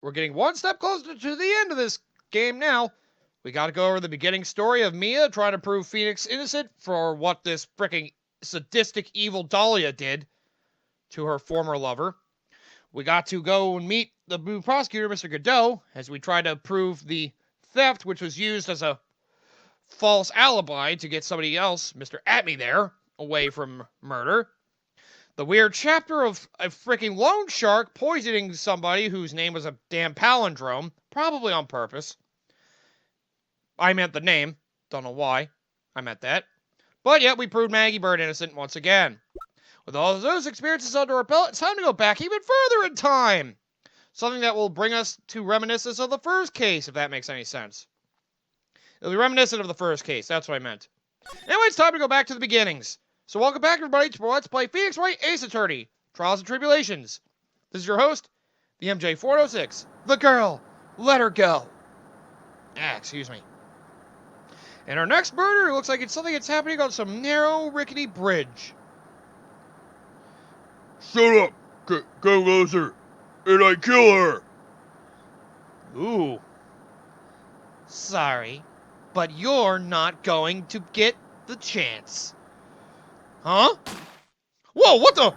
we're getting one step closer to the end of this game now. We gotta go over the beginning story of Mia trying to prove Phoenix innocent for what this freaking sadistic evil Dahlia did to her former lover. We got to go and meet the prosecutor, Mr. Godot, as we try to prove the theft, which was used as a false alibi to get somebody else, Mr. Atme there, away from murder. The weird chapter of a freaking loan shark poisoning somebody whose name was a damn palindrome, probably on purpose. I meant the name. Don't know why I meant that. But yet we proved Maggie Bird innocent once again. With all of those experiences under our belt, it's time to go back even further in time. Something that will bring us to reminiscence of the first case, if that makes any sense. It'll be reminiscent of the first case, that's what I meant. Anyway, it's time to go back to the beginnings. So welcome back, everybody, to Let's Play Phoenix Wright Ace Attorney, Trials and Tribulations. This is your host, the MJ406. The girl, let her go. Excuse me. And our next murder looks like it's something that's happening on some narrow, rickety bridge. Shut up! Come closer, and I kill her! Ooh. Sorry, but you're not going to get the chance. Huh? Whoa, what the?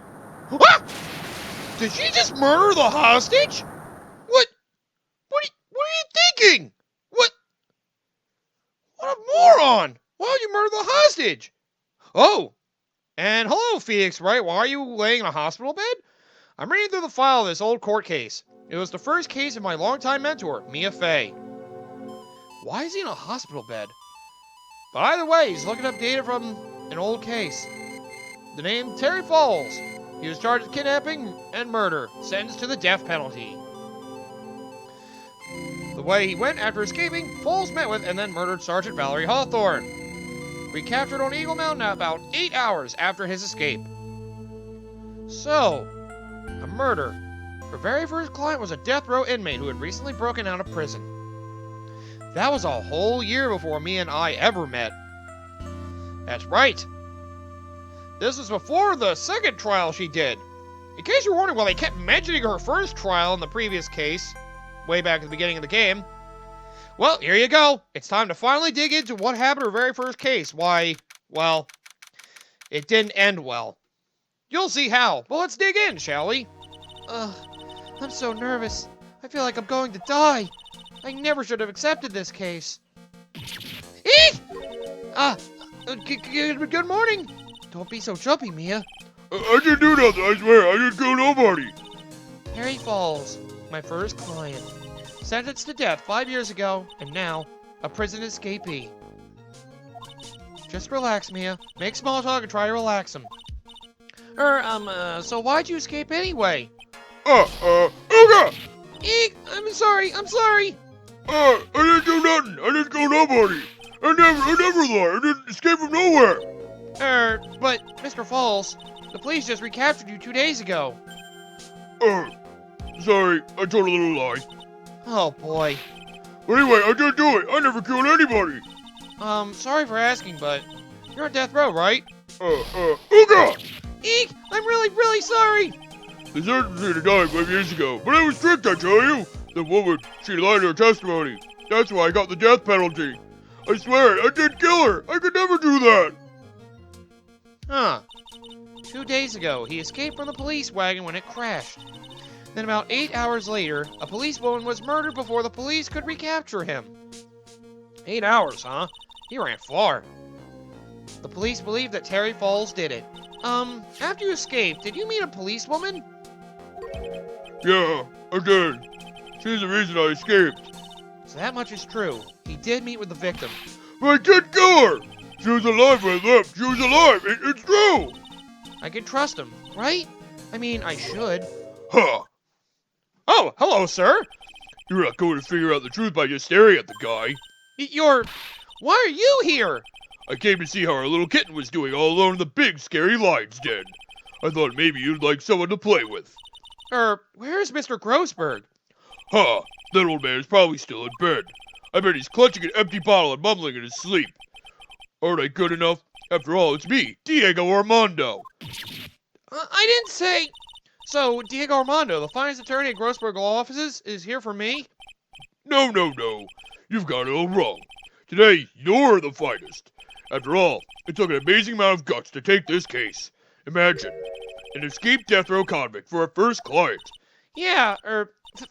Ah! Did she just murder the hostage? What? What are you thinking? What a moron! Why would you murder the hostage? Oh, and hello, Phoenix Wright. Why are you laying in a hospital bed? I'm reading through the file of this old court case. It was the first case of my longtime mentor, Mia Fey. Why is he in a hospital bed? But either way, he's looking up data from an old case. The name Terry Falls. He was charged with kidnapping and murder, sentenced to the death penalty. The way he went after escaping, Falls met with and then murdered Sergeant Valerie Hawthorne. Recaptured on Eagle Mountain about 8 hours after his escape. So, a murder. Her very first client was a death row inmate who had recently broken out of prison. That was a whole year before me and I ever met. That's right. This was before the second trial she did. In case you're wondering why they kept mentioning her first trial in the previous case, way back at the beginning of the game, well, here you go. It's time to finally dig into what happened to her very first case. Why, well, it didn't end well. You'll see how. Well, let's dig in, shall we? I'm so nervous. I feel like I'm going to die. I never should have accepted this case. Eek! Good morning. Don't be so jumpy, Mia. I didn't do nothing, I swear. I didn't kill nobody. Terry Falls, my first client. Sentenced to death 5 years ago, and now, a prison escapee. Just relax, Mia. Make small talk and try to relax him. So why'd you escape anyway? Ooga! Eek! I'm sorry! I didn't do nothing. I didn't kill nobody. I never lied. I didn't escape from nowhere. But, Mr. Falls, the police just recaptured you 2 days ago. Sorry, I told a little lie. Oh, boy. But anyway, I didn't do it. I never killed anybody. Sorry for asking, but you're on death row, right? Ooga! Eek! I'm really sorry! They sentenced me to die 5 years ago, but I was tricked, I tell you. The woman, she lied in her testimony. That's why I got the death penalty. I swear, I didn't kill her. I could never do that. Huh. 2 days ago, he escaped from the police wagon when it crashed. Then about 8 hours later, a policewoman was murdered before the police could recapture him. 8 hours, huh? He ran far. The police believe that Terry Falls did it. After you escaped, did you meet a policewoman? Yeah, I did. She's the reason I escaped. So that much is true. He did meet with the victim. But I did kill her. She was alive when I left. She was alive. It's true. I can trust him, right? I mean, I should. Huh. Oh, hello, sir. You're not going to figure out the truth by just staring at the guy. Why are you here? I came to see how our little kitten was doing all alone in the big, scary lion's den. I thought maybe you'd like someone to play with. Where's Mr. Grossberg? Huh. That old man is probably still in bed. I bet he's clutching an empty bottle and mumbling in his sleep. Aren't I good enough? After all, it's me, Diego Armando. I didn't say... So, Diego Armando, the finest attorney at Grossberg Law Offices, is here for me? No, no, no. You've got it all wrong. Today, you're the finest. After all, it took an amazing amount of guts to take this case. Imagine, an escaped death row convict for a first client. Yeah,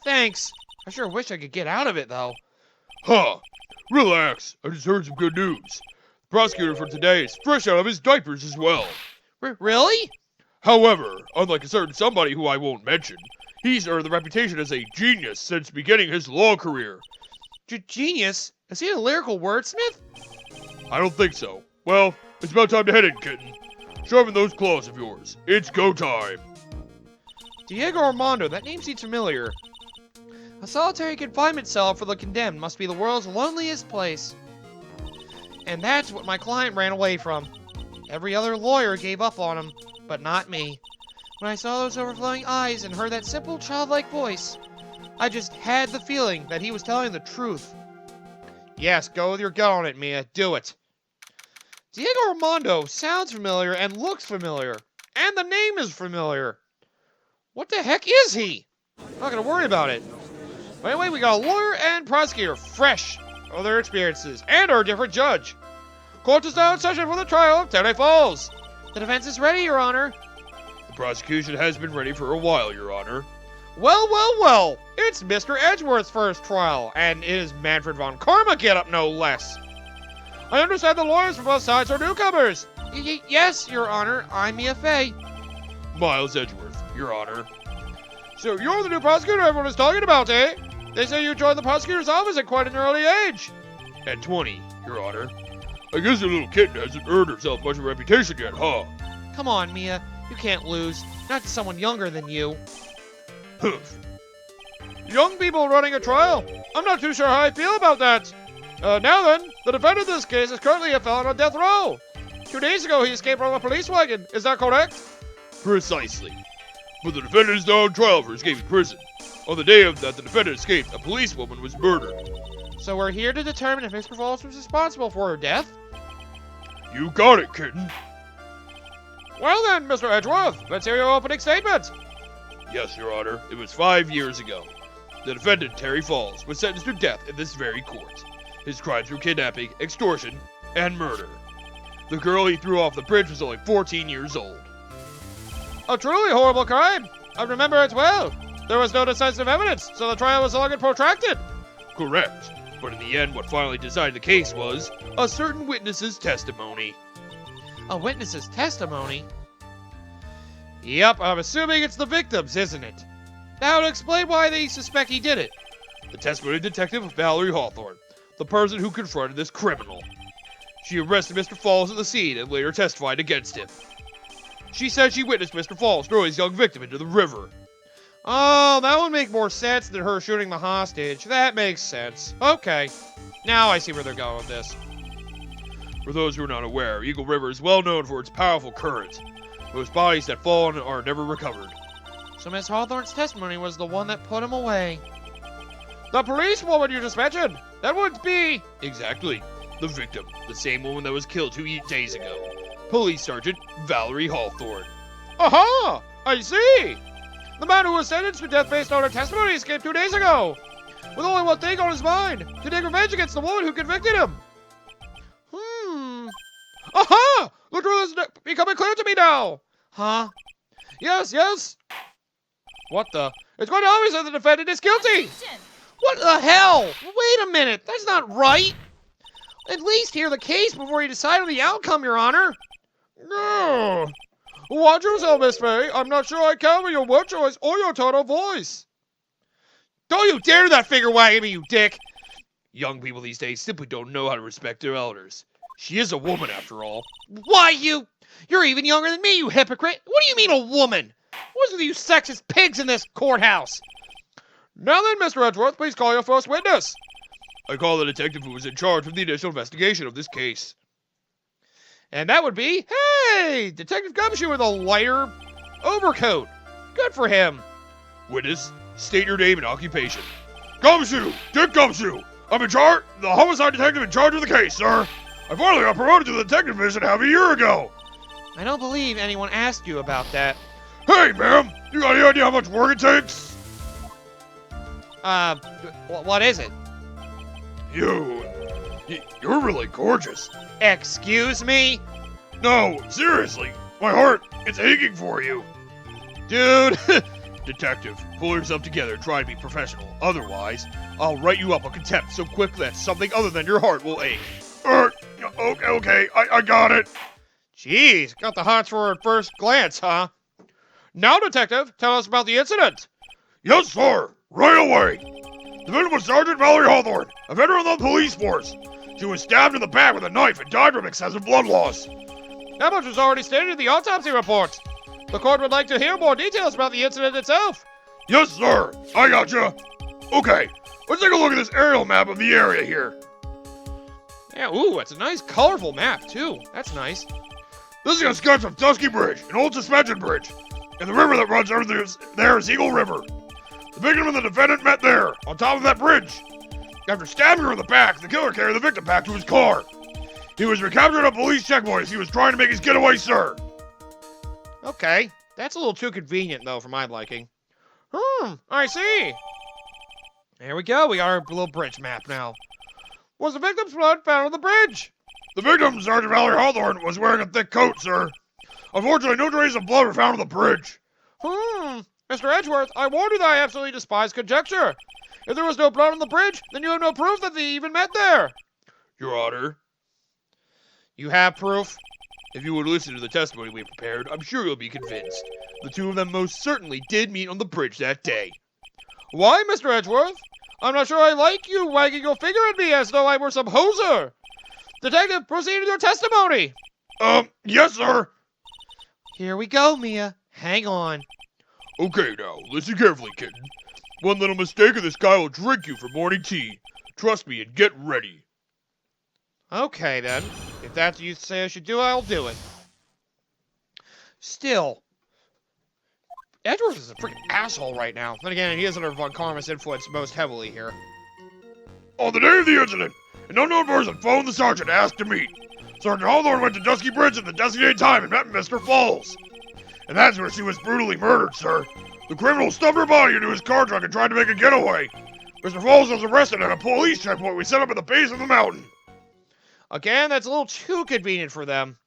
thanks. I sure wish I could get out of it, though. Huh. Relax. I just heard some good news. The prosecutor for today is fresh out of his diapers as well. Really? However, unlike a certain somebody who I won't mention, he's earned the reputation as a genius since beginning his law career. Genius? Is he a lyrical wordsmith? I don't think so. Well, it's about time to head in, kitten. Sharpen those claws of yours. It's go time. Diego Armando, that name seems familiar. A solitary confinement cell for the condemned must be the world's loneliest place. And that's what my client ran away from. Every other lawyer gave up on him, but not me. When I saw those overflowing eyes and heard that simple childlike voice, I just had the feeling that he was telling the truth. Yes, go with your gut on it, Mia. Do it. Diego Armando sounds familiar and looks familiar. And the name is familiar. What the heck is he? I'm not going to worry about it. But anyway, we got a lawyer and prosecutor, fresh of their experiences, and our different judge. Court is now in session for the trial of Terry Falls. The defense is ready, Your Honor. The prosecution has been ready for a while, Your Honor. Well, well, well. It's Mr. Edgeworth's first trial, and it is Manfred von Karma get up, no less. I understand the lawyers for both sides are newcomers. Yes, Your Honor. I'm Mia Fey. Miles Edgeworth, Your Honor. So you're the new prosecutor everyone is talking about, eh? They say you joined the prosecutor's office at quite an early age. At 20, Your Honor. I guess the little kitten hasn't earned herself much of a reputation yet, huh? Come on, Mia. You can't lose. Not to someone younger than you. Humph. Young people running a trial. I'm not too sure how I feel about that. Now then, the defendant in this case is currently a felon on death row. 2 days ago, he escaped from a police wagon. Is that correct? Precisely. But the defendant is now on trial for escaping prison. On the day that the defendant escaped, a policewoman was murdered. So we're here to determine if Mr. Falls was responsible for her death? You got it, kitten. Well then, Mr. Edgeworth, let's hear your opening statement. Yes, Your Honor. It was 5 years ago. The defendant, Terry Falls, was sentenced to death in this very court. His crimes were kidnapping, extortion, and murder. The girl he threw off the bridge was only 14 years old. A truly horrible crime. I remember it well. There was no decisive evidence, so the trial was long and protracted. Correct. But in the end, what finally decided the case was a certain witness's testimony. A witness's testimony? Yep, I'm assuming it's the victim's, isn't it? Now to explain why they suspect he did it. The testimony of Detective Valerie Hawthorne, the person who confronted this criminal. She arrested Mr. Falls at the scene and later testified against him. She said she witnessed Mr. Falls throw his young victim into the river. Oh, that would make more sense than her shooting the hostage. That makes sense. Okay. Now I see where they're going with this. For those who are not aware, Eagle River is well known for its powerful current. Most bodies that fall in are never recovered. So Miss Hawthorne's testimony was the one that put him away. The policewoman you just mentioned! That would be... Exactly. The victim. The same woman that was killed 2 days ago. Police Sergeant Valerie Hawthorne. Aha! I see! The man who was sentenced to death based on her testimony escaped 2 days ago! With only one thing on his mind! To take revenge against the woman who convicted him! Aha! The truth is becoming clear to me now! Huh? Yes, yes! What the? It's quite obvious that the defendant is guilty! What the hell? Wait a minute, that's not right! At least hear the case before you decide on the outcome, Your Honor! No. Watch yourself, Miss Fay. I'm not sure I can with your word choice or your tone of voice. Don't you dare do that finger wagging me, you dick! Young people these days simply don't know how to respect their elders. She is a woman, after all. Why, you're even younger than me, you hypocrite! What do you mean, a woman? What's with you sexist pigs in this courthouse? Now then, Mr. Edgeworth, please call your first witness. I call the detective who was in charge of the initial investigation of this case. And that would be, hey, Detective Gumshoe with a lighter overcoat. Good for him. Witness, state your name and occupation. Gumshoe! Dick Gumshoe! I'm in charge, the homicide detective in charge of the case, sir. I finally got promoted to the detective division half a year ago. I don't believe anyone asked you about that. Hey, ma'am! You got any idea how much work it takes? What is it? You're really gorgeous. Excuse me? No, seriously. My heart, it's aching for you. Dude! Detective, pull yourself together and try to be professional. Otherwise, I'll write you up a contempt so quick that something other than your heart will ache. Okay, I got it. Jeez, got the hots for at first glance, huh? Now, Detective, tell us about the incident. Yes, sir. Right away. The victim was Sergeant Valerie Hawthorne, a veteran of the police force. She was stabbed in the back with a knife and died from excessive blood loss. That much was already stated in the autopsy report. The court would like to hear more details about the incident itself. Yes, sir. I gotcha. Okay, let's take a look at this aerial map of the area here. Yeah, ooh, it's a nice, colorful map, too. That's nice. This is a sketch of Dusky Bridge, an old suspension bridge, and the river that runs under there is Eagle River. The victim and the defendant met there, on top of that bridge. After stabbing her in the back, the killer carried the victim back to his car. He was recaptured at a police checkpoint as he was trying to make his getaway, sir. Okay, that's a little too convenient, though, for my liking. I see. There we go, we got our little bridge map now. Was the victim's blood found on the bridge? The victim, Sergeant Valerie Hawthorne, was wearing a thick coat, sir. Unfortunately, no traces of blood were found on the bridge. Mr. Edgeworth, I warned you that I absolutely despise conjecture. If there was no blood on the bridge, then you have no proof that they even met there. Your Honor. You have proof? If you would listen to the testimony we prepared, I'm sure you'll be convinced. The two of them most certainly did meet on the bridge that day. Why, Mr. Edgeworth? I'm not sure I like you wagging your finger at me as though I were some hoser. Detective, proceed with your testimony. Yes, sir. Here we go, Mia. Hang on. Okay, now, listen carefully, kitten. One little mistake and this guy will drink you for morning tea. Trust me and get ready. Okay, then. If that's what you say I should do, I'll do it. Still, Edgeworth is a freaking asshole right now. Then again, he is under Von Karma's influence most heavily here. On the day of the incident, an unknown person phoned the sergeant to ask to meet. Sergeant Hawthorne went to Dusky Bridge at the designated time and met Mr. Falls. And that's where she was brutally murdered, sir. The criminal stuffed her body into his car truck and tried to make a getaway. Mr. Falls was arrested at a police checkpoint we set up at the base of the mountain. Again, that's a little too convenient for them.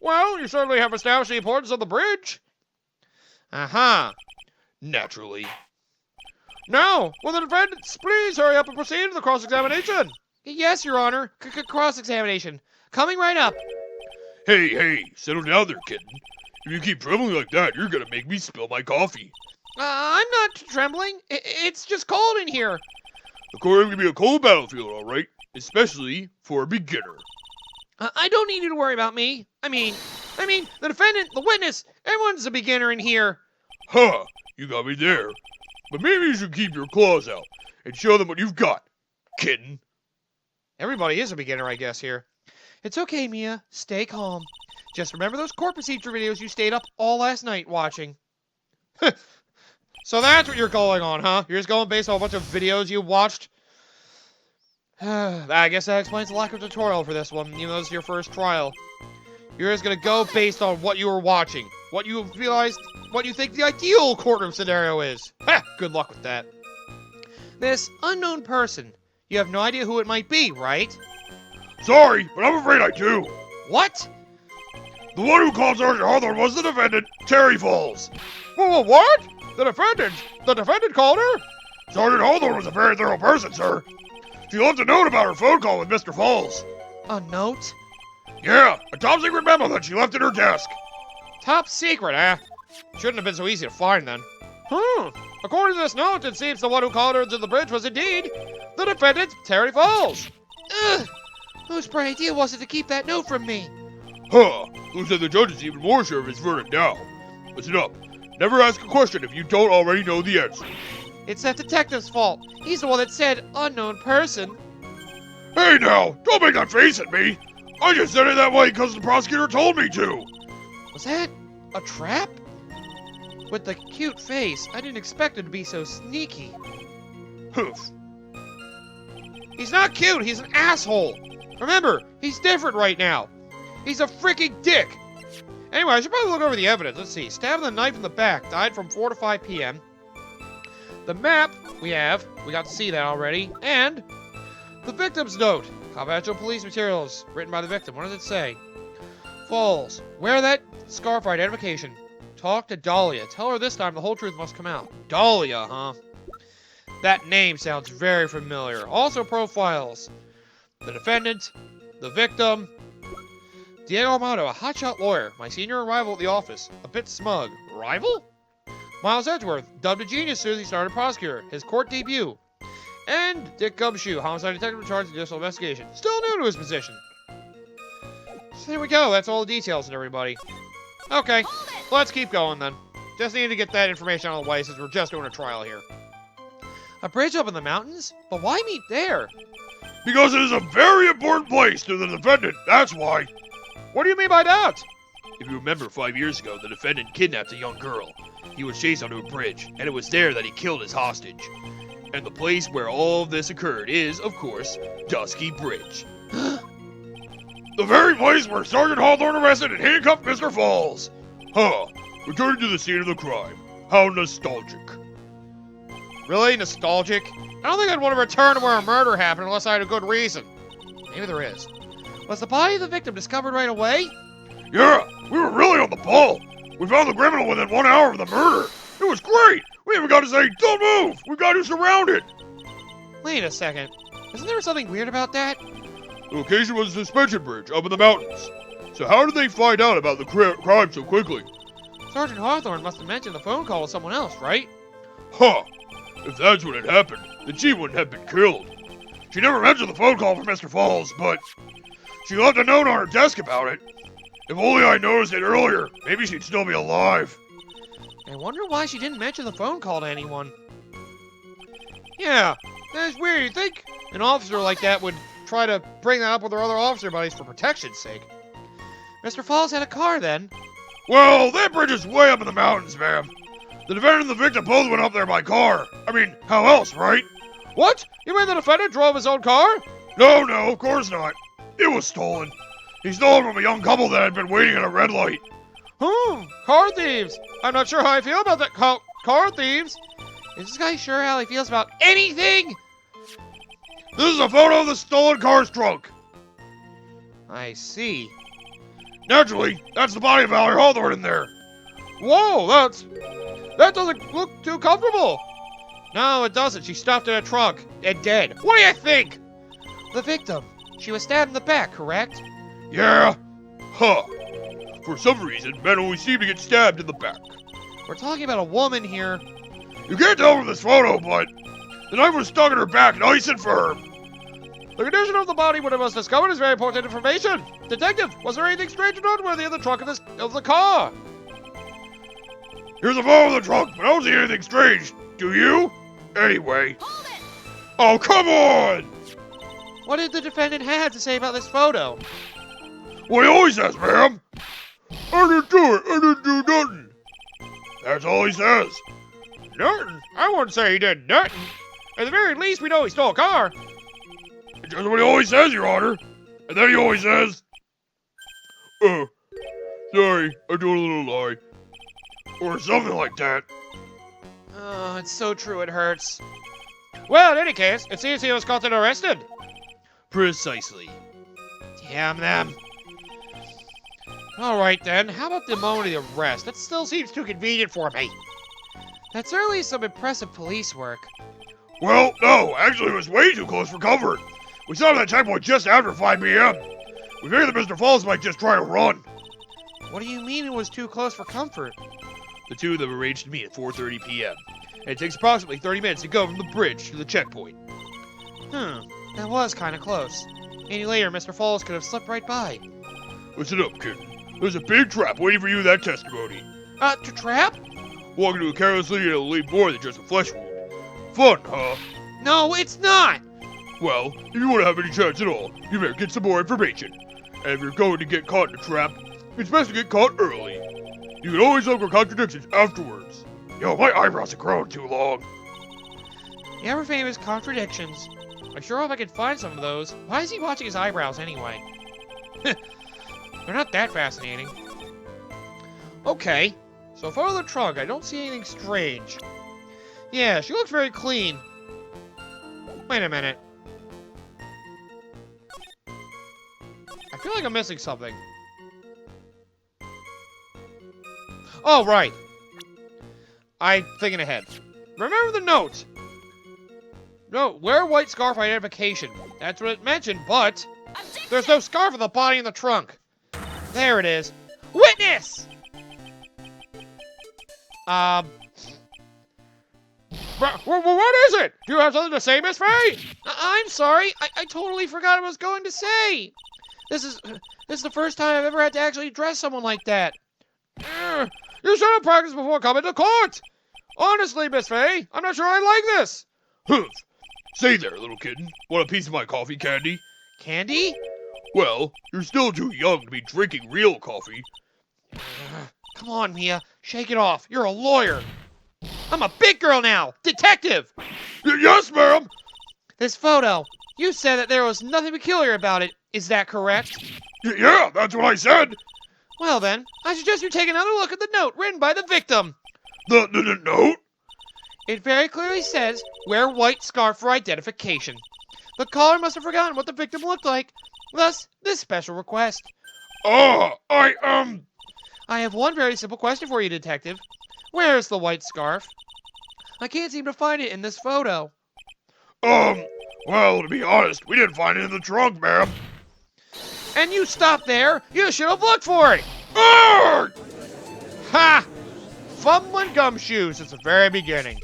Well, you certainly have established the importance of the bridge. Naturally. Now, will the defendants please hurry up and proceed to the cross-examination? Yes, Your Honor. Cross-examination. Coming right up. Hey, settle down there, kitten. If you keep trembling like that, you're gonna make me spill my coffee. I'm not trembling. It's just cold in here. The courtroom can be a cold battlefield, all right? Especially for a beginner. I don't need you to worry about me. I mean, the defendant, the witness, everyone's a beginner in here. You got me there. But maybe you should keep your claws out and show them what you've got, kitten. Everybody is a beginner, I guess, here. It's okay, Mia. Stay calm. Just remember those court procedure videos you stayed up all last night watching. So that's what you're going on, huh? You're just going based on a bunch of videos you watched? I guess that explains the lack of tutorial for this one, even though it's your first trial. You're just gonna go based on what you were watching. What you realized, what you think the ideal courtroom scenario is. Good luck with that. This unknown person, you have no idea who it might be, right? Sorry, but I'm afraid I do. What? The one who called Sergeant Hawthorne was the defendant, Terry Falls. Whoa, what? The defendant called her? Sergeant Hawthorne was a very thorough person, sir. She left a note about her phone call with Mr. Falls. A note? Yeah, a top secret memo that she left at her desk. Top secret, eh? Shouldn't have been so easy to find then. According to this note, it seems the one who called her to the bridge was indeed the defendant, Terry Falls. Ugh! Whose bright idea was it to keep that note from me? Looks like the judge is even more sure of his verdict now. Listen up. Never ask a question if you don't already know the answer. It's that detective's fault. He's the one that said unknown person. Hey now, don't make that face at me. I just said it that way because the prosecutor told me to. Was that a trap? With the cute face, I didn't expect him to be so sneaky. Hoof. He's not cute, he's an asshole. Remember, he's different right now. He's a freaking dick. Anyway, I should probably look over the evidence. Let's see. Stabbed with a knife in the back. Died from 4 to 5 p.m. The map we got to see that already. And the victim's note. Confidential police materials. Written by the victim. What does it say? Falls. Wear that scarf for identification. Talk to Dahlia. Tell her this time the whole truth must come out. Dahlia, huh? That name sounds very familiar. Also profiles. The defendant. The victim. Diego Amato, a hotshot lawyer. My senior rival at the office. A bit smug. Rival? Miles Edgeworth, dubbed a genius as soon as he started prosecutor. His court debut. And Dick Gumshoe, homicide detective in charge of judicial investigation. Still new to his position. So there we go. That's all the details, everybody. Okay, let's keep going then. Just need to get that information out of the way since we're just doing a trial here. A bridge up in the mountains? But why meet there? Because it is a very important place to the defendant, that's why. What do you mean by that? If you remember 5 years ago, the defendant kidnapped a young girl. He was chased onto a bridge, and it was there that he killed his hostage. And the place where all of this occurred is, of course, Dusky Bridge. The very place where Sergeant Hawthorne arrested and handcuffed Mr. Falls. Huh. Returning to the scene of the crime. How nostalgic. Really? Nostalgic? I don't think I'd want to return to where a murder happened unless I had a good reason. Maybe there is. Was the body of the victim discovered right away? Yeah, we were really on the ball. We found the criminal within 1 hour of the murder. It was great. We even got to say, don't move. We got to surround it. Wait a second. Isn't there something weird about that? The location was a suspension bridge up in the mountains. So how did they find out about the crime so quickly? Sergeant Hawthorne must have mentioned the phone call with someone else, right? Huh. If that's what had happened, then she wouldn't have been killed. She never mentioned the phone call from Mr. Falls, but she left a note on her desk about it. If only I noticed it earlier, maybe she'd still be alive. I wonder why she didn't mention the phone call to anyone. Yeah, that's weird. You'd think an officer like that would try to bring that up with her other officer buddies for protection's sake. Mr. Falls had a car then. Well, that bridge is way up in the mountains, ma'am. The defendant and the victim both went up there by car. I mean, how else, right? What? You mean the defendant drove his own car? No, of course not. It was stolen. He stole it from a young couple that had been waiting at a red light. Car thieves. I'm not sure how I feel about that car thieves. Is this guy sure how he feels about anything? This is a photo of the stolen car's trunk. I see. Naturally, that's the body of Valerie Hawthorne in there. Whoa, that doesn't look too comfortable. No, it doesn't. She stuffed in a trunk and dead. What do you think? The victim. She was stabbed in the back, correct? Yeah. Huh. For some reason, men always seem to get stabbed in the back. We're talking about a woman here. You can't tell from this photo, but the knife was stuck in her back, nice and firm. The condition of the body when it was discovered is very important information. Detective, was there anything strange or noteworthy in the trunk of the car? Here's a photo of the trunk, but I don't see anything strange. Do you? Anyway. Oh, come on! What did the defendant have to say about this photo? What he always says, ma'am. I didn't do it. I didn't do nothing. That's all he says. Nothing? I wouldn't say he did nothing. At the very least, we know he stole a car. It's just what he always says, Your Honor. And then he always says, sorry, I told a little lie. Or something like that. Oh, it's so true it hurts. Well, in any case, it seems he was caught and arrested. Precisely. Damn them. Alright then, how about the moment of the arrest? That still seems too convenient for me. That's certainly some impressive police work. Well, no, actually it was way too close for comfort. We saw that checkpoint just after 5 p.m. We figured that Mr. Falls might just try to run. What do you mean it was too close for comfort? The two of them arranged to meet at 4:30 p.m. And it takes approximately 30 minutes to go from the bridge to the checkpoint. That was kinda close. Any later, Mr. Falls could have slipped right by. Listen up, kid. There's a big trap waiting for you in that testimony. To trap? Walking to it carelessly and it'll leave more than just a flesh wound. Fun, huh? No, it's not! Well, if you want to have any chance at all, you better get some more information. And if you're going to get caught in a trap, it's best to get caught early. You can always look for contradictions afterwards. Yo, my eyebrows have grown too long. The ever famous contradictions. I sure hope I can find some of those. Why is he watching his eyebrows anyway? They're not that fascinating. Okay, so follow the trunk. I don't see anything strange. Yeah, she looks very clean. Wait a minute. I feel like I'm missing something. Oh, right. I'm thinking ahead. Remember the note. No, wear white scarf identification. That's what it mentioned, but there's no scarf on the body in the trunk. There it is. Witness! What is it? Do you have something to say, Miss Faye? I'm sorry. I totally forgot what I was going to say. This is the first time I've ever had to actually address someone like that. You should have practiced before coming to court. Honestly, Miss Faye, I'm not sure I like this. Humph. Say there, little kitten. Want a piece of my coffee candy? Candy? Well, you're still too young to be drinking real coffee. Come on, Mia. Shake it off. You're a lawyer. I'm a big girl now. Detective. Yes, ma'am. This photo. You said that there was nothing peculiar about it. Is that correct? Yeah, that's what I said. Well then, I suggest you take another look at the note written by the victim. The note? It very clearly says, wear white scarf for identification. The caller must have forgotten what the victim looked like. Thus, this special request. I have one very simple question for you, Detective. Where is the white scarf? I can't seem to find it in this photo. Well, to be honest, we didn't find it in the trunk, ma'am. And you stopped there. You should have looked for it. Arrgh! Ha! Fumbling gumshoes since the very beginning.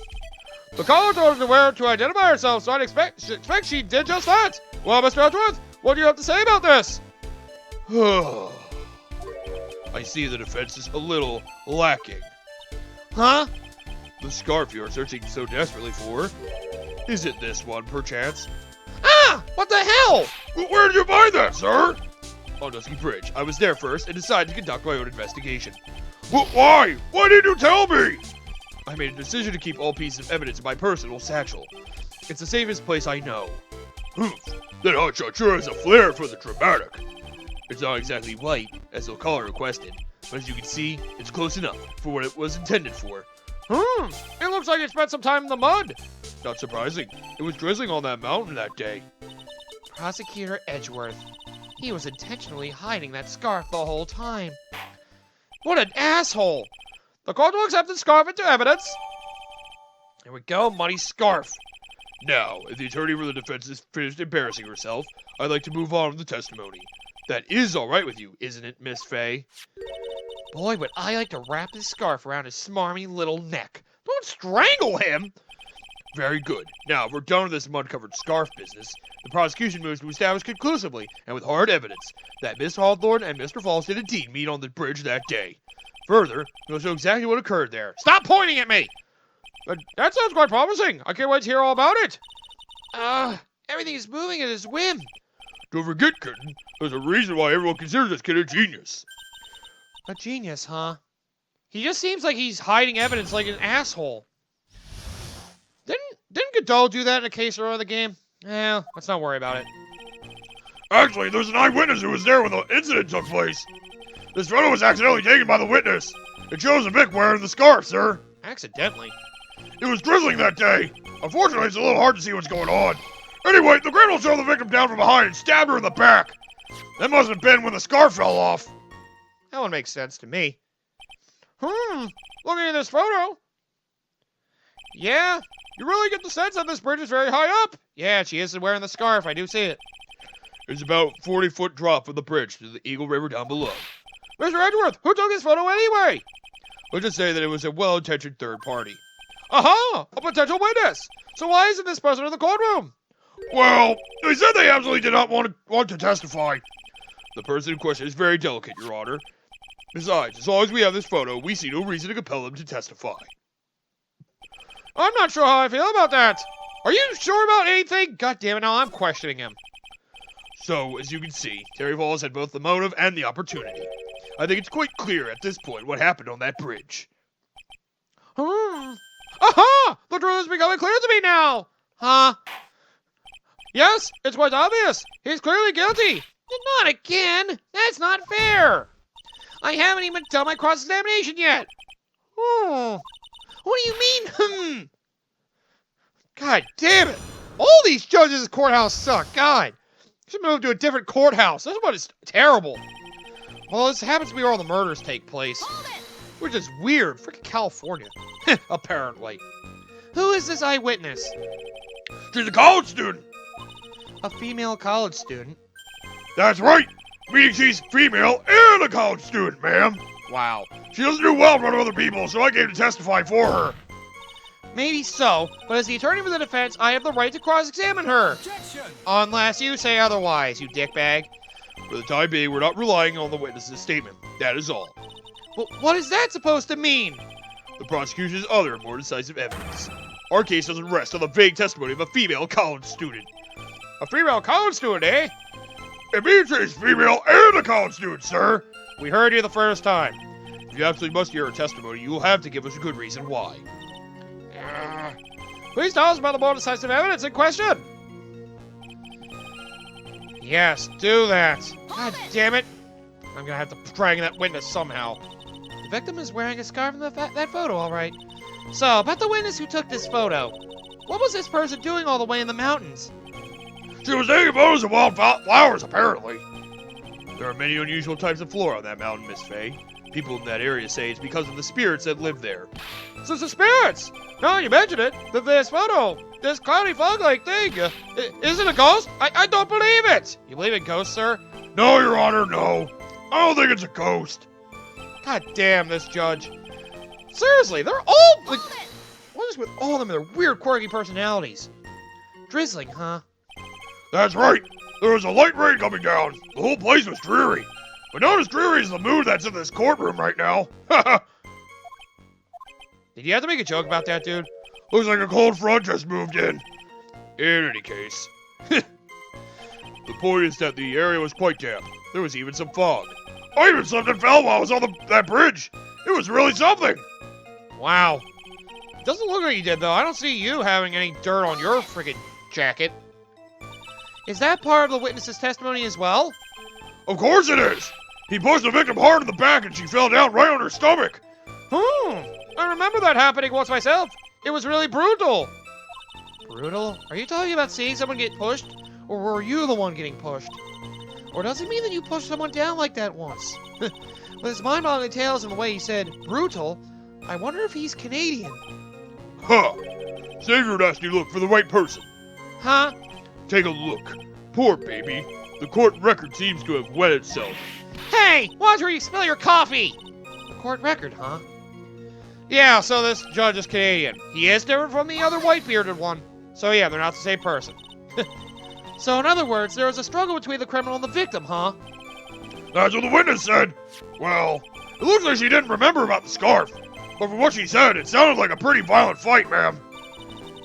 The caller told us to wear it to identify herself, so I'd expect she did just that. Well, Mr. Edgeworth, what do you have to say about this? I see the defense is a little lacking. Huh? The scarf you're searching so desperately for. Is it this one, perchance? Ah! What the hell? Where did you find that, sir? On Dusky Bridge. I was there first and decided to conduct my own investigation. Why? Why didn't you tell me? I made a decision to keep all pieces of evidence in my personal satchel. It's the safest place I know. That hotshot sure has a flair for the dramatic. It's not exactly white, as the caller requested, but as you can see, it's close enough for what it was intended for. It looks like it spent some time in the mud. Not surprising. It was drizzling on that mountain that day. Prosecutor Edgeworth. He was intentionally hiding that scarf the whole time. What an asshole! The court will accept the scarf into evidence. Here we go, muddy scarf. Now, if the attorney for the defense is finished embarrassing herself, I'd like to move on with the testimony. That is all right with you, isn't it, Miss Faye? Boy, would I like to wrap this scarf around his smarmy little neck. Don't strangle him! Very good. Now, if we're done with this mud-covered scarf business, the prosecution moves to establish conclusively, and with hard evidence, that Miss Hawthorne and Mr. Falls did indeed meet on the bridge that day. Further, we'll show exactly what occurred there. Stop pointing at me! That sounds quite promising. I can't wait to hear all about it. Everything is moving at his whim. Don't forget, kitten, there's a reason why everyone considers this kid a genius. A genius, huh? He just seems like he's hiding evidence like an asshole. Didn't Godot do that in a case earlier in the game? Yeah, let's not worry about it. Actually, there's an eyewitness who was there when the incident took place. This photo was accidentally taken by the witness. It shows a Vic wearing the scarf, sir. Accidentally? It was drizzling that day. Unfortunately, it's a little hard to see what's going on. Anyway, the criminal showed the victim down from behind and stabbed her in the back. That must have been when the scarf fell off. That one makes sense to me. Looking at this photo. Yeah, you really get the sense that this bridge is very high up. Yeah, she isn't wearing the scarf. I do see it. It's about 40-foot drop from the bridge to the Eagle River down below. Mr. Edgeworth, who took this photo anyway? Let's just say that it was a well-intentioned third party. Aha! A potential witness! So why isn't this person in the courtroom? Well, they said they absolutely did not want to testify. The person in question is very delicate, Your Honor. Besides, as long as we have this photo, we see no reason to compel them to testify. I'm not sure how I feel about that. Are you sure about anything? God damn it, now I'm questioning him. So, as you can see, Terry Falls had both the motive and the opportunity. I think it's quite clear at this point what happened on that bridge. Aha! The truth is becoming clear to me now! Huh? Yes, it's quite obvious. He's clearly guilty. Not again. That's not fair. I haven't even done my cross-examination yet. Oh, what do you mean, God damn it. All these judges at the courthouse suck. God. Should move to a different courthouse. This one is terrible. Well, this happens to be where all the murders take place. Which is weird. Freaking California. Apparently. Who is this eyewitness? She's a college student. A female college student. That's right. Meaning she's female and a college student, ma'am. Wow. She doesn't do well in front of other people, so I came to testify for her. Maybe so, but as the attorney for the defense, I have the right to cross-examine her. Objection! Unless you say otherwise, you dickbag. For the time being, we're not relying on the witness's statement. That is all. Well, what is that supposed to mean? The prosecution's other, more decisive evidence. Our case doesn't rest on the vague testimony of a female college student. A female college student, eh? It means she's female and a college student, sir. We heard you the first time. If you absolutely must hear her testimony, you will have to give us a good reason why. Please tell us about the more decisive evidence in question. Yes, do that. God damn it. I'm gonna have to drag that witness somehow. The victim is wearing a scarf in that photo, all right. So, about the witness who took this photo. What was this person doing all the way in the mountains? She was taking photos of wild flowers, apparently. There are many unusual types of flora on that mountain, Miss Faye. People in that area say it's because of the spirits that live there. So it's the spirits! Now you mention it, this photo, this cloudy fog-like thing, is it a ghost? I don't believe it! You believe in ghosts, sir? No, Your Honor, no. I don't think it's a ghost. God damn this judge. Seriously, they're all, like, what is with all of them and their weird, quirky personalities? Drizzling, huh? That's right. There was a light rain coming down. The whole place was dreary. But not as dreary as the mood that's in this courtroom right now. Did you have to make a joke about that, dude? Looks like a cold front just moved in. In any case. The point is that the area was quite damp. There was even some fog. I even slipped and fell while I was on that bridge. It was really something. Wow. Doesn't look like you did, though. I don't see you having any dirt on your friggin' jacket. Is that part of the witness's testimony as well? Of course it is. He pushed the victim hard in the back and she fell down right on her stomach. I remember that happening once myself. It was really brutal. Brutal? Are you talking about seeing someone get pushed? Or were you the one getting pushed? Or does it mean that you pushed someone down like that once? With his mind-boggling tales and the way he said brutal, I wonder if he's Canadian. Huh. Save your nasty look for the right person. Huh? Take a look. Poor baby. The court record seems to have wet itself. Hey! Watch where you spill your coffee! The court record, huh? Yeah, so this judge is Canadian. He is different from the other white-bearded one. So yeah, they're not the same person. So in other words, there was a struggle between the criminal and the victim, huh? That's what the witness said. Well, it looks like she didn't remember about the scarf. But from what she said, it sounded like a pretty violent fight, ma'am.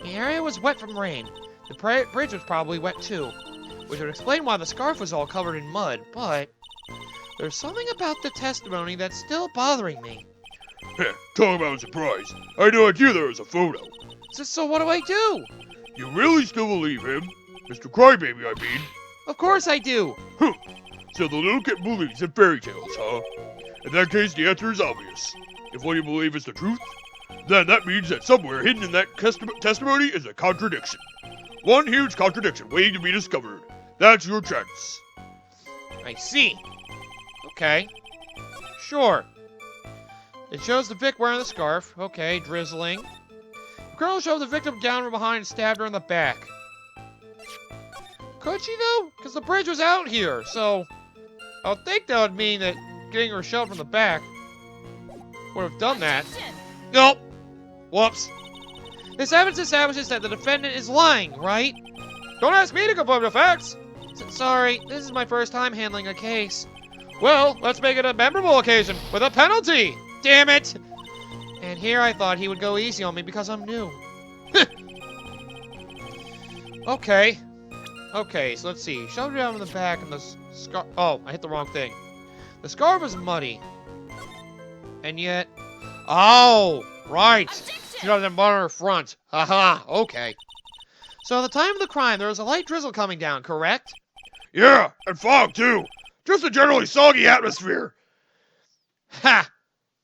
The area was wet from rain. The bridge was probably wet too, which would explain why the scarf was all covered in mud, but there's something about the testimony that's still bothering me. Talk about a surprise. I had no idea there was a photo. So what do I do? You really still believe him? Mr. Crybaby, I mean. Of course I do. So the little kid believes in fairy tales, huh? In that case, the answer is obvious. If what you believe is the truth, then that means that somewhere hidden in that testimony is a contradiction. One huge contradiction waiting to be discovered. That's your chance. I see. Okay. Sure. It shows the Vic wearing the scarf. Okay, drizzling. The girl showed the victim down from behind and stabbed her in the back. Could she, though? Because the bridge was out here, so I would think that would mean that getting her shoved from the back would have done that. Nope. Whoops. This evidence establishes that the defendant is lying, right? Don't ask me to confirm the facts. Sorry, this is my first time handling a case. Well, let's make it a memorable occasion with a penalty. Damn it! And here I thought he would go easy on me because I'm new. Okay. Okay, so let's see. Shoved her down in the back and the scarf. Oh, I hit the wrong thing. The scarf is muddy. And yet. Oh, right. She doesn't have mud on her front. Haha, okay. So at the time of the crime, there was a light drizzle coming down, correct? Yeah, and fog too. Just a generally soggy atmosphere. Ha!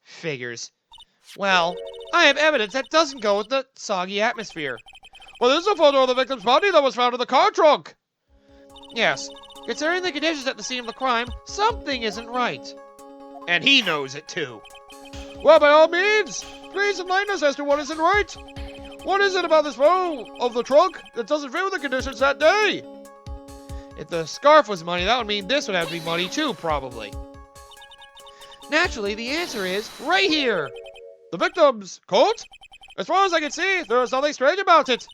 Figures. Well, I have evidence that doesn't go with the soggy atmosphere. Well, there's a photo of the victim's body that was found in the car trunk. Yes, considering the conditions at the scene of the crime, something isn't right. And he knows it too. Well, by all means, please enlighten us as to what isn't right. What is it about this photo of the trunk that doesn't fit with the conditions that day? If the scarf was muddy, that would mean this would have to be muddy too, probably. Naturally, the answer is right here. The victim's coat? As far as I can see, there is nothing strange about it.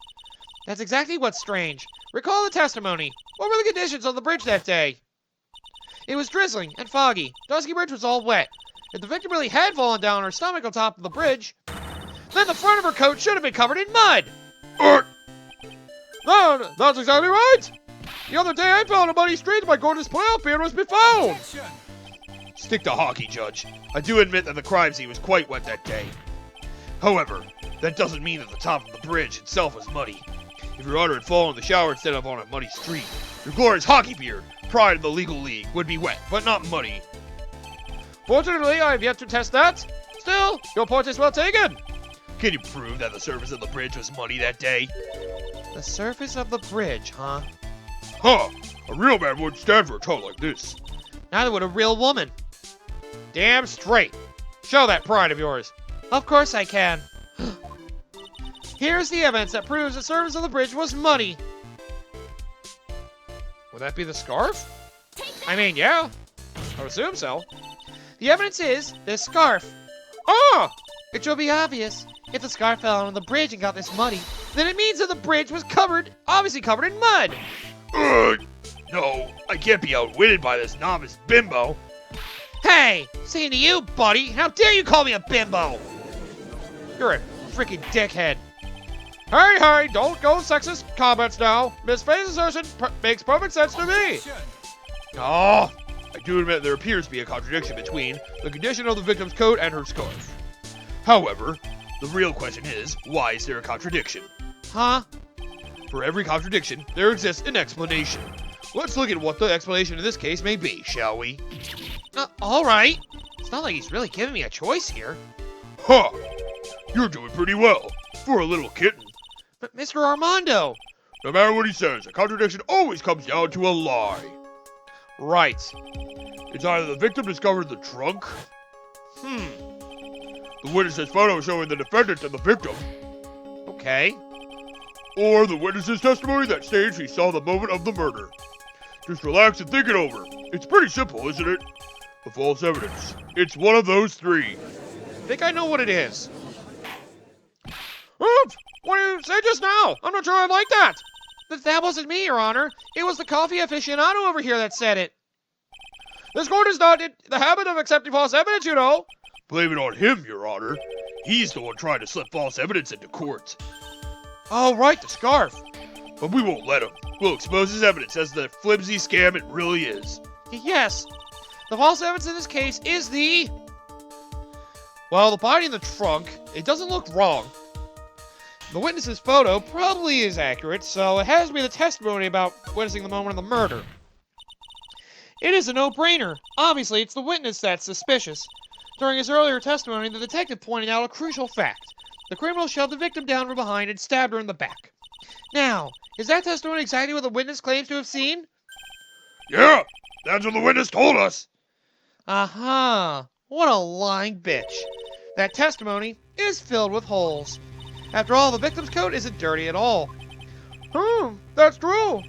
That's exactly what's strange. Recall the testimony. What were the conditions on the bridge that day? It was drizzling and foggy. Dusky Bridge was all wet. If the victim really had fallen down on her stomach on top of the bridge, then the front of her coat should have been covered in mud. No, that's exactly right. The other day I fell in a muddy street and my gorgeous playoff beard was befouled. Stick to hockey, Judge. I do admit that the crime scene was quite wet that day. However, that doesn't mean that the top of the bridge itself was muddy. If your honor had fallen in the shower instead of on a muddy street, your glorious hockey beard, pride of the legal league, would be wet, but not muddy. Fortunately, I have yet to test that. Still, your point is well taken. Can you prove that the surface of the bridge was muddy that day? The surface of the bridge, huh? Huh. A real man wouldn't stand for a trouble like this. Neither would a real woman. Damn straight. Show that pride of yours. Of course I can. Here's the evidence that proves the surface of the bridge was muddy. Would that be the scarf? I mean, yeah. I would assume so. The evidence is this scarf. Ah! It should be obvious. If the scarf fell on the bridge and got this muddy, then it means that the bridge was obviously covered in mud. No, I can't be outwitted by this novice bimbo. Hey, saying to you, buddy, how dare you call me a bimbo? You're a freaking dickhead. Hey, don't go sexist comments now. Miss Faye's assertion makes perfect sense to me. Oh, I do admit there appears to be a contradiction between the condition of the victim's coat and her scarf. However, the real question is, why is there a contradiction? Huh? For every contradiction, there exists an explanation. Let's look at what the explanation in this case may be, shall we? Alright. It's not like he's really giving me a choice here. Huh! You're doing pretty well, for a little kitten. But Mr. Armando! No matter what he says, a contradiction always comes down to a lie. Right. It's either the victim discovered the trunk. The witness's photo showing the defendant and the victim. Okay. Or the witness's testimony that states he saw the moment of the murder. Just relax and think it over. It's pretty simple, isn't it? The false evidence. It's one of those three. I think I know what it is. Oops! What did you say just now? I'm not sure I like that. That wasn't me, Your Honor. It was the coffee aficionado over here that said it. This court is not in the habit of accepting false evidence, you know. Blame it on him, Your Honor. He's the one trying to slip false evidence into court. Oh, right, the scarf. But we won't let him. We'll expose his evidence as the flimsy scam it really is. Yes. The false evidence in this case is the... Well, the body in the trunk, it doesn't look wrong. The witness's photo probably is accurate, so it has to be the testimony about witnessing the moment of the murder. It is a no-brainer. Obviously, it's the witness that's suspicious. During his earlier testimony, the detective pointed out a crucial fact. The criminal shoved the victim down from behind and stabbed her in the back. Now, is that testimony exactly what the witness claims to have seen? Yeah, that's what the witness told us. Aha! What a lying bitch. That testimony is filled with holes. After all, the victim's coat isn't dirty at all. That's true.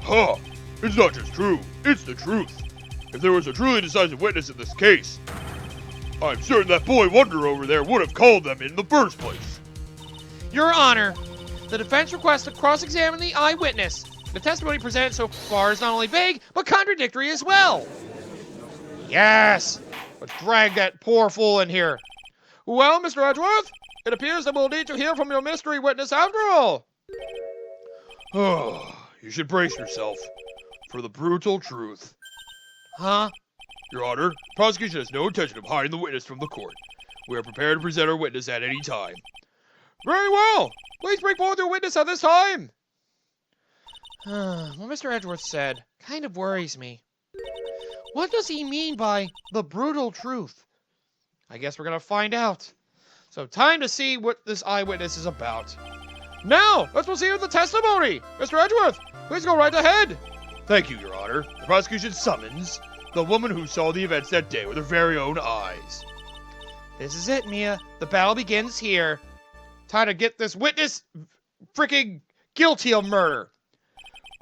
Huh, it's not just true, it's the truth. If there was a truly decisive witness in this case, I'm certain that boy wonder over there would have called them in the first place. Your Honor, the defense requests to cross-examine the eyewitness. The testimony presented so far is not only vague, but contradictory as well. Yes! Let's drag that poor fool in here. Well, Mr. Edgeworth, it appears that we'll need to hear from your mystery witness after all. Oh, you should brace yourself for the brutal truth. Huh? Your Honor, the prosecution has no intention of hiding the witness from the court. We are prepared to present our witness at any time. Very well. Please bring forward your witness at this time. What Mr. Edgeworth said kind of worries me. What does he mean by the brutal truth? I guess we're gonna find out. So time to see what this eyewitness is about. Now, let's proceed with the testimony. Mr. Edgeworth, please go right ahead. Thank you, Your Honor. The prosecution summons the woman who saw the events that day with her very own eyes. This is it, Mia. The battle begins here. Time to get this witness freaking guilty of murder.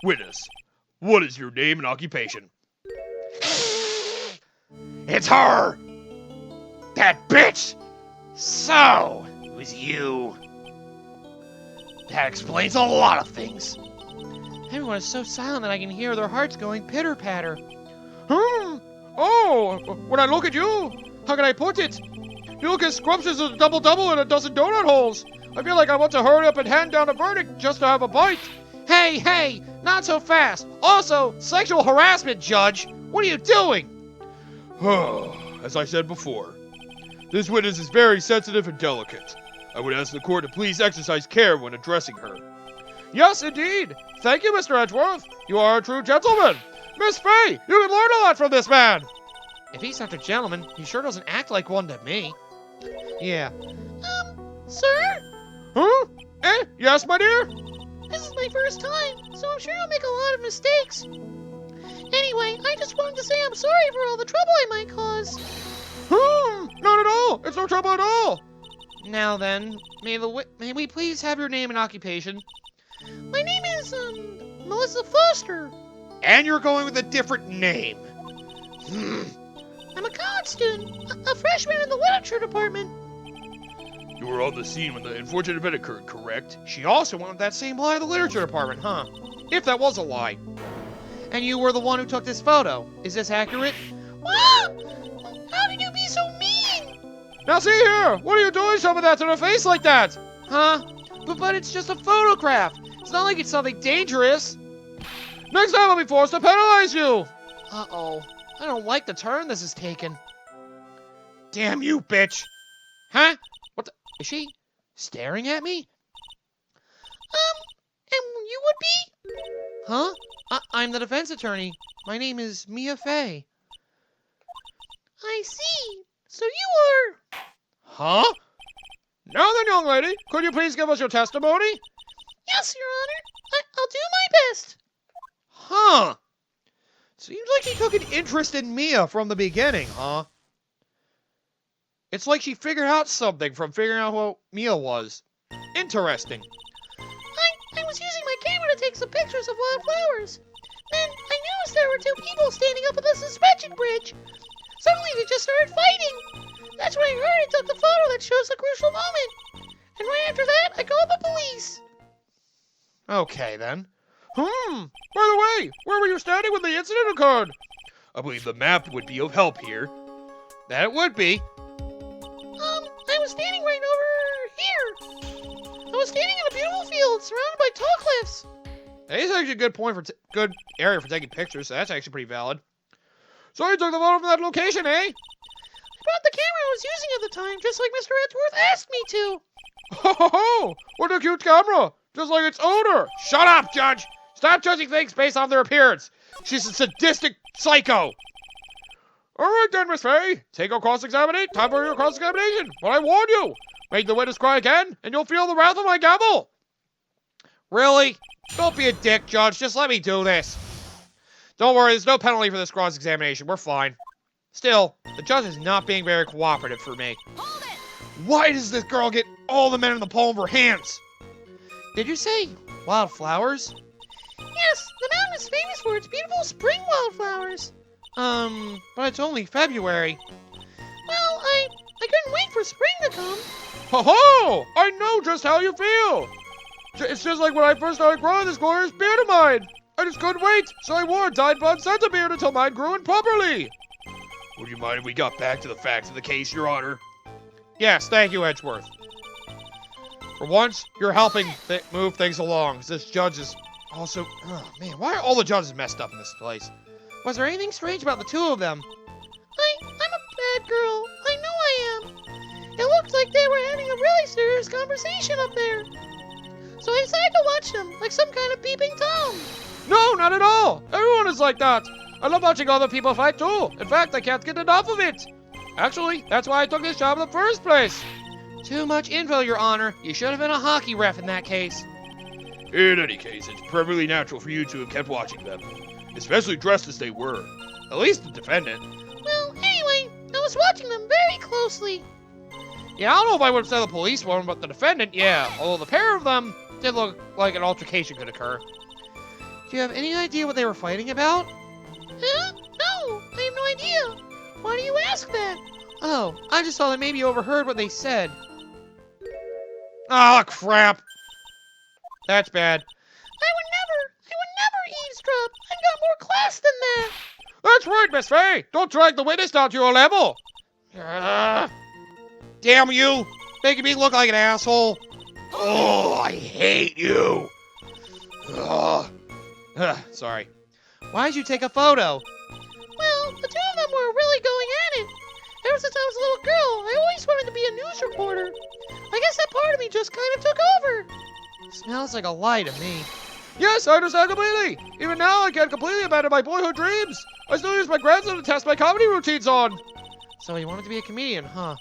Witness, what is your name and occupation? It's her! That bitch! So, it was you. That explains a lot of things. Everyone is so silent that I can hear their hearts going pitter-patter. Oh, when I look at you, how can I put it? You look as scrumptious as a double-double in a dozen donut holes. I feel like I want to hurry up and hand down a verdict just to have a bite. Hey, not so fast. Also, sexual harassment, Judge. What are you doing? As I said before, this witness is very sensitive and delicate. I would ask the court to please exercise care when addressing her. Yes, indeed. Thank you, Mr. Edgeworth. You are a true gentleman. Miss Fay, you can learn a lot from this man. If he's such a gentleman, he sure doesn't act like one to me. Yeah. Sir? Huh? Yes, my dear? This is my first time, so I'm sure I'll make a lot of mistakes. Anyway, I just wanted to say I'm sorry for all the trouble I might cause. Not at all. It's no trouble at all. Now then, may we please have your name and occupation? My name is, Melissa Foster. And you're going with a different name. I'm a college student, a freshman in the literature department. You were on the scene when the unfortunate event occurred, correct? She also went with that same lie in the literature department, huh? If that was a lie. And you were the one who took this photo. Is this accurate? Wow! How can you be so mean? Now see here! What are you doing shoving that to her face like that? Huh? But it's just a photograph. It's not like it's something dangerous. Next time I'll be forced to penalize you! Uh-oh. I don't like the turn this is taken. Damn you, bitch! Huh? What the? Is she staring at me? And you would be? Huh? I'm the defense attorney. My name is Mia Fay. I see. So you are... Huh? Now then, young lady, could you please give us your testimony? Yes, Your Honor. I'll do my best. Huh. Seems like she took an interest in Mia from the beginning, huh? It's like she figured out something from figuring out who Mia was. Interesting. I was using my camera to take some pictures of wildflowers. Then I noticed there were two people standing up at the suspension bridge. Suddenly they just started fighting. That's when I heard and took the photo that shows the crucial moment. And right after that, I called the police. Okay, then. By the way, where were you standing when the incident occurred? I believe the map would be of help here. That it would be. I was standing right over here. I was standing in a beautiful field surrounded by tall cliffs. That is actually a good point for good area for taking pictures, so that's actually pretty valid. So you took the photo from that location, eh? I brought the camera I was using at the time, just like Mr. Edgeworth asked me to. Ho ho ho! What a cute camera! Just like its owner! Shut up, Judge! Stop judging things based on their appearance! She's a sadistic psycho! Alright then, Miss Fay. Take your cross-examination. Time for your cross-examination. But I warn you, make the witness cry again, and you'll feel the wrath of my gavel! Really? Don't be a dick, Judge. Just let me do this. Don't worry, there's no penalty for this cross-examination. We're fine. Still, the judge is not being very cooperative for me. Hold it! Why does this girl get all the men in the palm of her hands? Did you say wildflowers? Yes, the mountain is famous for its beautiful spring wildflowers. But it's only February. Well, I couldn't wait for spring to come. Ho ho! I know just how you feel! It's just like when I first started growing this glorious beard of mine. I just couldn't wait, so I wore a dyed blonde Santa beard until mine grew in properly. Would you mind if we got back to the facts of the case, Your Honor? Yes, thank you, Edgeworth. For once, you're helping move things along. This judge is also... Oh, man, why are all the judges messed up in this place? Was there anything strange about the two of them? I'm a bad girl. I know I am. It looked like they were having a really serious conversation up there. So I decided to watch them, like some kind of peeping Tom. No, not at all. Everyone is like that. I love watching other people fight too. In fact, I can't get enough of it. Actually, that's why I took this job in the first place. Too much info, Your Honor. You should have been a hockey ref in that case. In any case, it's perfectly natural for you to have kept watching them, especially dressed as they were. At least the defendant. Well, anyway, I was watching them very closely. Yeah, I don't know if I would have said the police one, but the defendant, yeah. Although the pair of them did look like an altercation could occur. Do you have any idea what they were fighting about? Huh? No, I have no idea. Why do you ask that? Oh, I just thought that maybe you overheard what they said. Oh, crap. That's bad. I would never eavesdrop. I've got more class than that. That's right, Miss Faye. Don't drag the witness down to your level. Damn you. Making me look like an asshole. Oh, I hate you! Ugh. Sorry. Why'd you take a photo? Well, the two of them were really going at it. Ever since I was a little girl, I always wanted to be a news reporter. I guess that part of me just kind of took over. Smells like a lie to me. Yes, I understand completely. Even now, I can't completely abandon my boyhood dreams. I still use my grandson to test my comedy routines on. So he wanted to be a comedian, huh?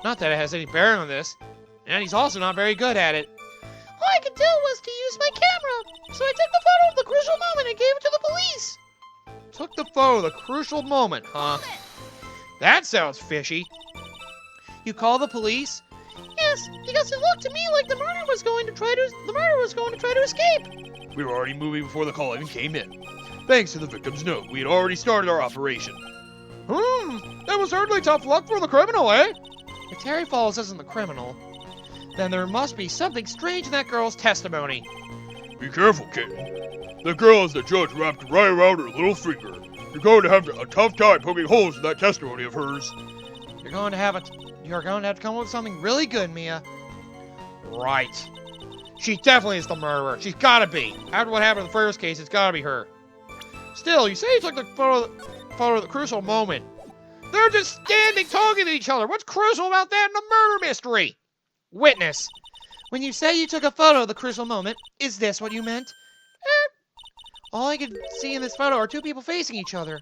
Not that it has any bearing on this. And he's also not very good at it. All I could do was to use my camera. So I took the photo of the crucial moment and gave it to the police. Took the photo of the crucial moment, huh? That sounds fishy. You call the police? Yes, because it looked to me like the murderer was going to try to escape. We were already moving before the call even came in. Thanks to the victim's note, we had already started our operation. That was certainly tough luck for the criminal, eh? If Terry Falls isn't the criminal, then there must be something strange in that girl's testimony. Be careful, kitten. The girl has the judge wrapped right around her little finger. You're going to have a tough time poking holes in that testimony of hers. You're going to have to come up with something really good, Mia. Right. She definitely is the murderer. She's gotta be. After what happened in the first case, it's gotta be her. Still, you say you took the photo of the crucial moment. They're just standing talking to each other. What's crucial about that in the murder mystery? Witness. When you say you took a photo of the crucial moment, is this what you meant? All I can see in this photo are two people facing each other.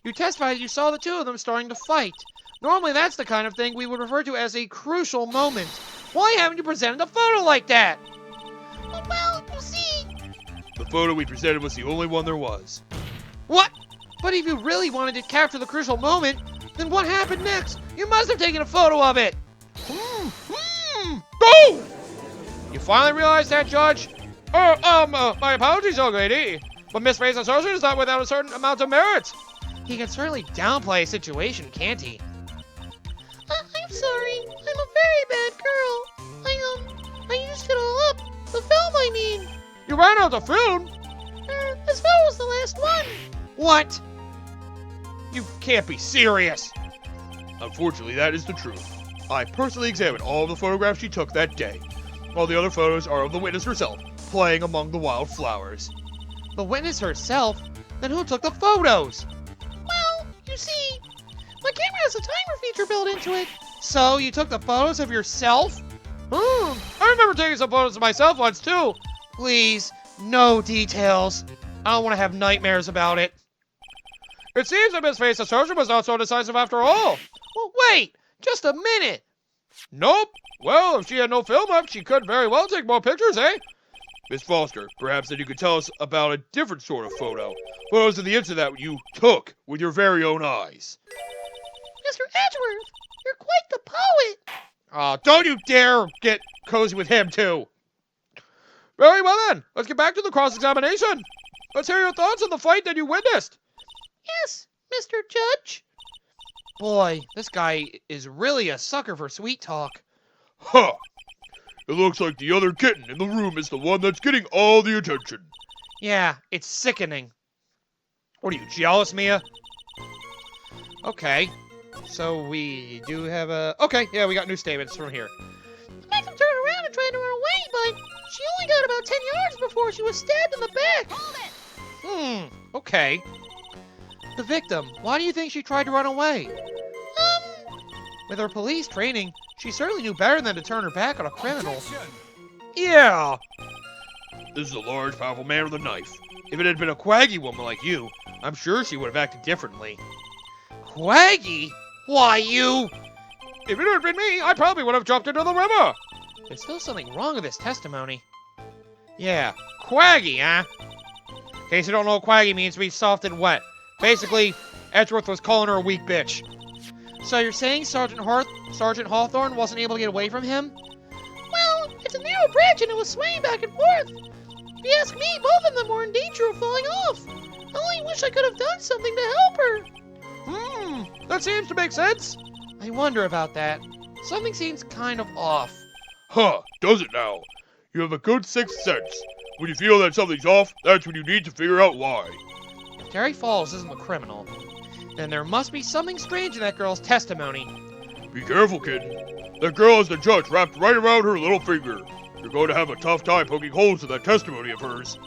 You testified you saw the two of them starting to fight. Normally that's the kind of thing we would refer to as a crucial moment. Why haven't you presented a photo like that? Well, you see... The photo we presented was the only one there was. What? But if you really wanted to capture the crucial moment, then what happened next? You must have taken a photo of it. Go! You finally realized that, Judge? My apologies, young lady. But Miss Faye's assertion is not without a certain amount of merit. He can certainly downplay a situation, can't he? I'm sorry. I'm a very bad girl. I used it all up. The film, I mean. You ran out of film? This photo was the last one. What? You can't be serious. Unfortunately, that is the truth. I personally examined all of the photographs she took that day. All the other photos are of the witness herself, playing among the wildflowers. The witness herself? Then who took the photos? Well, you see, my camera has a timer feature built into it. So, you took the photos of yourself? I remember taking some photos of myself once, too. Please, no details. I don't want to have nightmares about it. It seems that Miss Faye's assertion was not so decisive after all. Well, wait, just a minute. Nope. Well, if she had no film left, she could very well take more pictures, eh? Miss Foster, perhaps then you could tell us about a different sort of photo. Photos of the incident that you took with your very own eyes. Mr. Edgeworth, you're quite the poet. Don't you dare get cozy with him, too. Very well, then. Let's get back to the cross-examination. Let's hear your thoughts on the fight that you witnessed. Yes, Mr. Judge. Boy, this guy is really a sucker for sweet talk. Huh. It looks like the other kitten in the room is the one that's getting all the attention. Yeah, it's sickening. What are you, jealous, Mia? Okay. So we do have a... Okay, yeah, we got new statements from here. The victim turned around and tried to run away, but she only got about 10 yards before she was stabbed in the back. Okay. The victim, why do you think she tried to run away? With her police training, she certainly knew better than to turn her back on a criminal. Yeah. This is a large, powerful man with a knife. If it had been a quaggy woman like you, I'm sure she would have acted differently. Quaggy? Why, you... If it had been me, I probably would have jumped into the river. There's still something wrong with this testimony. Yeah, quaggy, huh? In case you don't know what quaggy means, it means soft and wet. Basically, Edgeworth was calling her a weak bitch. So you're saying Sergeant Hawthorne wasn't able to get away from him? Well, it's a narrow bridge and it was swaying back and forth. If you ask me, both of them were in danger of falling off. I only wish I could have done something to help her. That seems to make sense. I wonder about that. Something seems kind of off. Huh, does it now? You have a good sixth sense. When you feel that something's off, that's when you need to figure out why. If Terry Falls isn't the criminal, then there must be something strange in that girl's testimony. Be careful, kid. That girl has the judge wrapped right around her little finger. You're going to have a tough time poking holes in that testimony of hers.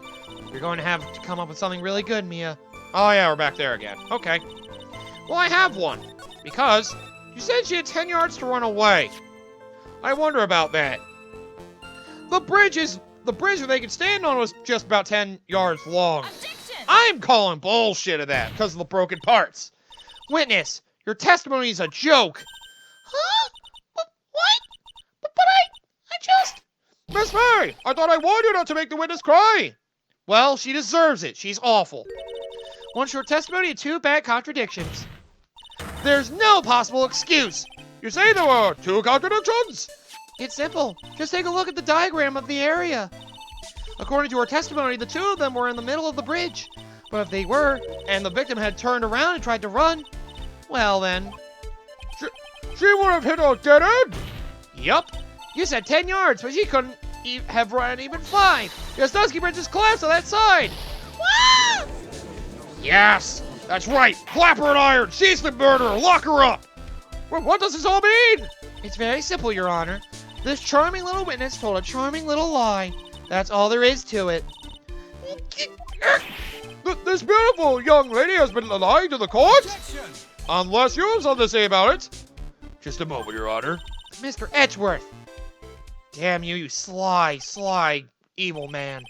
You're going to have to come up with something really good, Mia. Oh yeah, we're back there again. Okay. Well, I have one. Because you said she had 10 yards to run away. I wonder about that. The bridge that they could stand on was just about 10 yards long. I'm calling bullshit of that because of the broken parts. Witness, your testimony is a joke. Huh? What? But I just... Miss May, I thought I warned you not to make the witness cry. Well, she deserves it. She's awful. One short testimony and two bad contradictions. There's no possible excuse. You say there were two contradictions? It's simple. Just take a look at the diagram of the area. According to her testimony, the two of them were in the middle of the bridge. But if they were, and the victim had turned around and tried to run, well then... She would have hit a dead end? Yup. You said 10 yards, but she couldn't have run even 5. Because Dusky Bridge is collapsed on that side. Ah! Yes, that's right. Clapper and iron. She's the murderer. Lock her up. Well, what does this all mean? It's very simple, Your Honor. This charming little witness told a charming little lie. That's all there is to it. This beautiful young lady has been lying to the court? Unless you have something to say about it. Just a moment, Your Honor. Mr. Edgeworth. Damn you, you sly, evil man.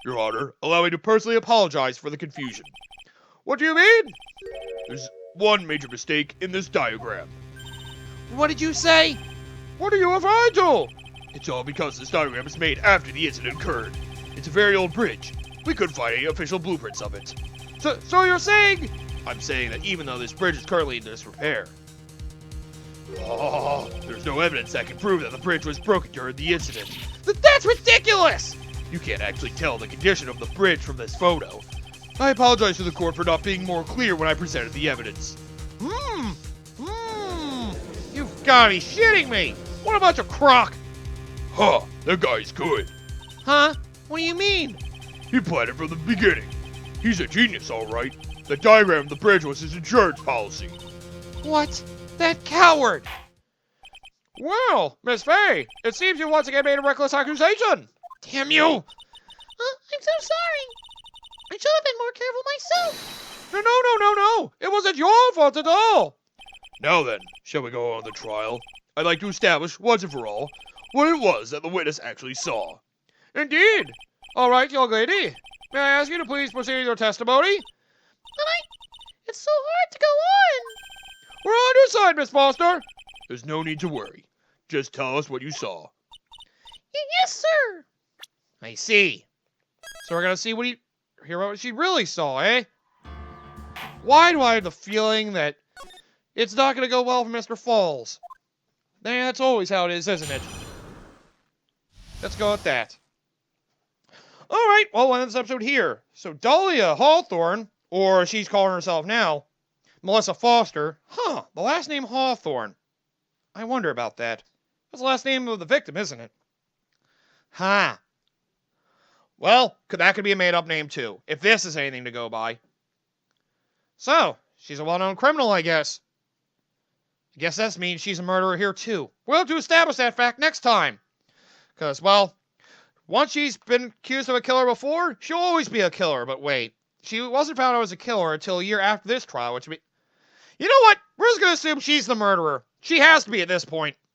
Your Honor, allow me to personally apologize for the confusion. What do you mean? There's one major mistake in this diagram. What did you say? What are you referring to? It's all because this diagram was made after the incident occurred. It's a very old bridge. We couldn't find any official blueprints of it. So you're saying? I'm saying that even though this bridge is currently in disrepair, there's no evidence that can prove that the bridge was broken during the incident. That's ridiculous! You can't actually tell the condition of the bridge from this photo. I apologize to the court for not being more clear when I presented the evidence. You've got to be shitting me! What a bunch of crock! Huh, that guy's good. Huh? What do you mean? He planned it from the beginning. He's a genius, all right. The diagram of the bridge was his insurance policy. What? That coward! Well, Miss Fay, it seems you once again made a reckless accusation. Damn you! I'm so sorry. I should have been more careful myself. No. It wasn't your fault at all. Now then, shall we go on the trial? I'd like to establish, once and for all, what it was that the witness actually saw. Indeed. All right, young lady. May I ask you to please proceed with your testimony? But it's so hard to go on. We're on your side, Miss Foster. There's no need to worry. Just tell us what you saw. Yes, sir. I see. So we're gonna hear what she really saw, eh? Why do I have the feeling that it's not gonna go well for Mr. Falls? That's always how it is, isn't it? Let's go with that. Alright, well, we'll end this episode here. So Dahlia Hawthorne, or she's calling herself now, Melissa Foster. Huh, the last name Hawthorne. I wonder about that. That's the last name of the victim, isn't it? Huh. Well, that could be a made-up name, too, if this is anything to go by. So, she's a well-known criminal, I guess. I guess that means she's a murderer here, too. We'll have to establish that fact next time. Because, well, once she's been accused of a killer before, she'll always be a killer. But wait, she wasn't found out as a killer until a year after this trial, which... You know what? We're just going to assume she's the murderer. She has to be at this point.